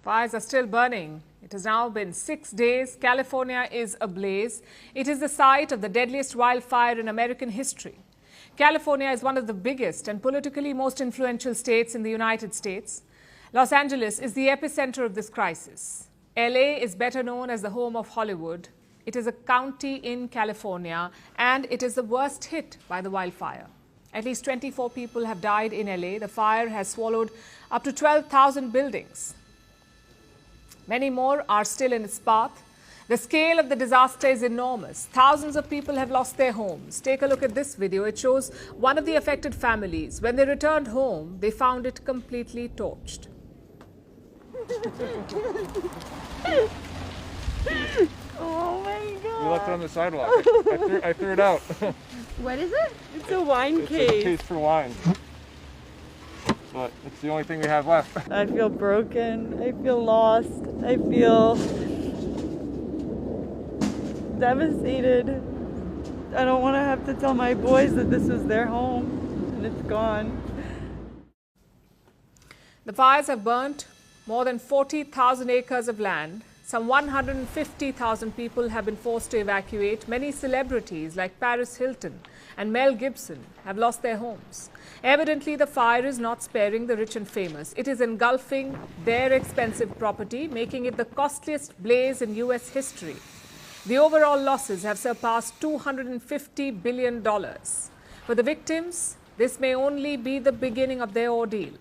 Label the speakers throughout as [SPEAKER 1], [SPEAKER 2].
[SPEAKER 1] Fires are still burning. It has now been 6 days. California is ablaze. It is the site of the deadliest wildfire in American history. California is one of the biggest and politically most influential states in the United States. Los Angeles is the epicenter of this crisis. LA is better known as the home of Hollywood. It is a county in California, and it is the worst hit by the wildfire. At least 24 people have died in LA. The fire has swallowed up to 12,000 buildings. Many more are still in its path. The scale of the disaster is enormous. Thousands of people have lost their homes. Take a look at this video. It shows one of the affected families. When they returned home, they found it completely torched.
[SPEAKER 2] Oh my God.
[SPEAKER 3] We left it on the sidewalk. I threw it out.
[SPEAKER 2] What is it? It's a wine case.
[SPEAKER 3] It's a case for wine. But it's the only thing we have left.
[SPEAKER 2] I feel broken. I feel lost. I feel devastated. I don't want to have to tell my boys that this was their home and it's gone.
[SPEAKER 1] The fires have burnt more than 40,000 acres of land. Some 150,000 people have been forced to evacuate. Many celebrities like Paris Hilton and Mel Gibson have lost their homes. Evidently, the fire is not sparing the rich and famous. It is engulfing their expensive property, making it the costliest blaze in U.S. history. The overall losses have surpassed $250 billion. For the victims, this may only be the beginning of their ordeal.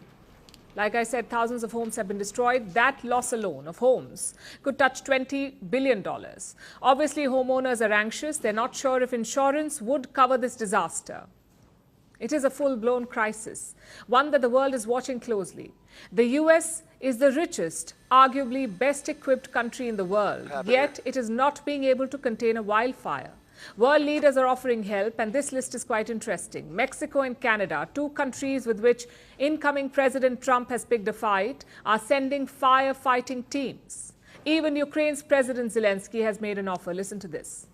[SPEAKER 1] Like I said, thousands of homes have been destroyed. That loss alone of homes could touch $20 billion. Obviously, homeowners are anxious. They're not sure if insurance would cover this disaster. It is a full-blown crisis, one that the world is watching closely. The U.S. is the richest, arguably best-equipped country in the world, yet it is not being able to contain a wildfire. World leaders are offering help, and this list is quite interesting. Mexico and Canada, two countries with which incoming President Trump has picked a fight, are sending firefighting teams. Even Ukraine's President Zelensky has made an offer. Listen to this.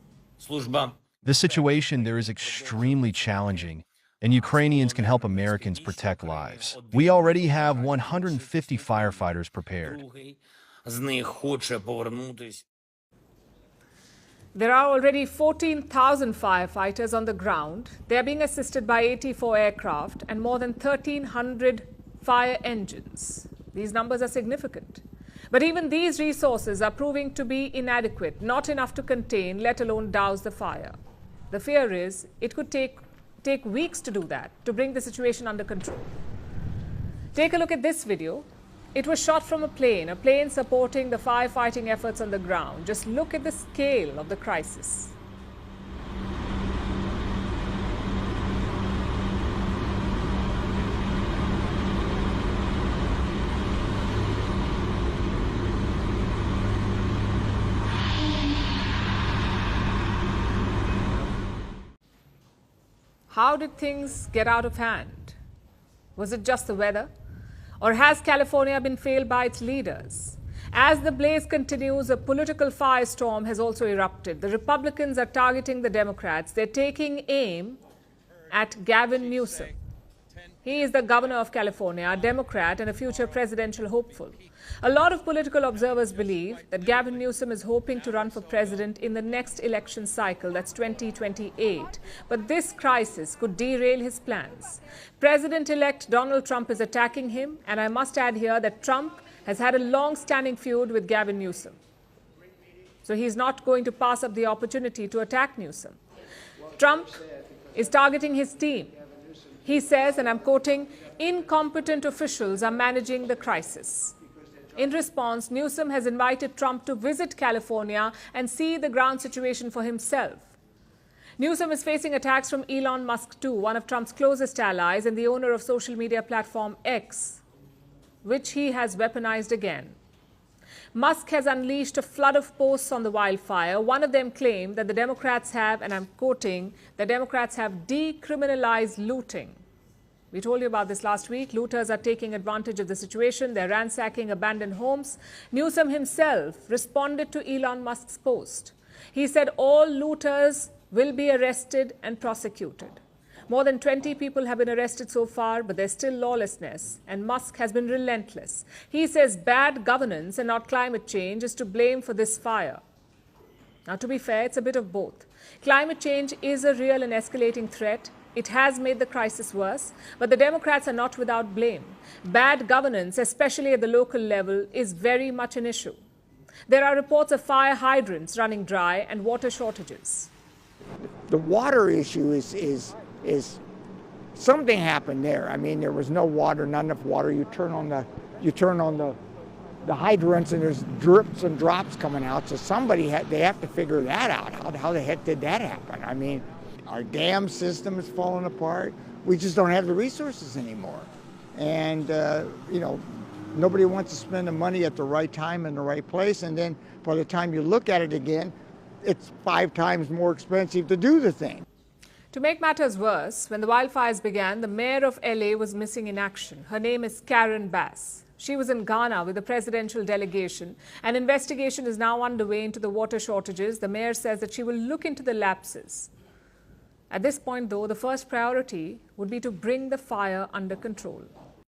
[SPEAKER 4] The situation there is extremely challenging, and Ukrainians can help Americans protect lives. We already have 150 firefighters prepared.
[SPEAKER 1] There are already 14,000 firefighters on the ground. They are being assisted by 84 aircraft and more than 1,300 fire engines. These numbers are significant. But even these resources are proving to be inadequate, not enough to contain, let alone douse the fire. The fear is it could take weeks to do that, to bring the situation under control. Take a look at this video. It was shot from a plane supporting the firefighting efforts on the ground. Just look at the scale of the crisis. How did things get out of hand? Was it just the weather? Or has California been failed by its leaders? As the blaze continues, a political firestorm has also erupted. The Republicans are targeting the Democrats. They're taking aim at Gavin Newsom. He is the governor of California, a Democrat and a future presidential hopeful. A lot of political observers believe that Gavin Newsom is hoping to run for president in the next election cycle, that's 2028. But this crisis could derail his plans. President-elect Donald Trump is attacking him, and I must add here that Trump has had a long-standing feud with Gavin Newsom. So he's not going to pass up the opportunity to attack Newsom. Trump is targeting his team. He says, and I'm quoting, "Incompetent officials are managing the crisis." In response, Newsom has invited Trump to visit California and see the ground situation for himself. Newsom is facing attacks from Elon Musk too, one of Trump's closest allies and the owner of social media platform X, which he has weaponized again. Musk has unleashed a flood of posts on the wildfire. One of them claimed that the Democrats have, and I'm quoting, the Democrats have decriminalized looting. We told you about this last week. Looters are taking advantage of the situation. They're ransacking abandoned homes. Newsom himself responded to Elon Musk's post. He said all looters will be arrested and prosecuted. More than 20 people have been arrested so far, but there's still lawlessness, and Musk has been relentless. He says bad governance and not climate change is to blame for this fire. Now, to be fair, it's a bit of both. Climate change is a real and escalating threat. It has made the crisis worse, but the Democrats are not without blame. Bad governance, especially at the local level, is very much an issue. There are reports of fire hydrants running dry and water shortages.
[SPEAKER 5] The water issue is something happened there. I mean, there was no water, not enough water. You turn on the hydrants and there's drips and drops coming out. So they have to figure that out. How the heck did that happen? I mean, our dam system is falling apart. We just don't have the resources anymore. And, nobody wants to spend the money at the right time in the right place. And then by the time you look at it again, it's 5 times more expensive to do the thing.
[SPEAKER 1] To make matters worse, when the wildfires began, the mayor of LA was missing in action. Her name is Karen Bass. She was in Ghana with the presidential delegation. An investigation is now underway into the water shortages. The mayor says that she will look into the lapses. At this point, though, the first priority would be to bring the fire under control.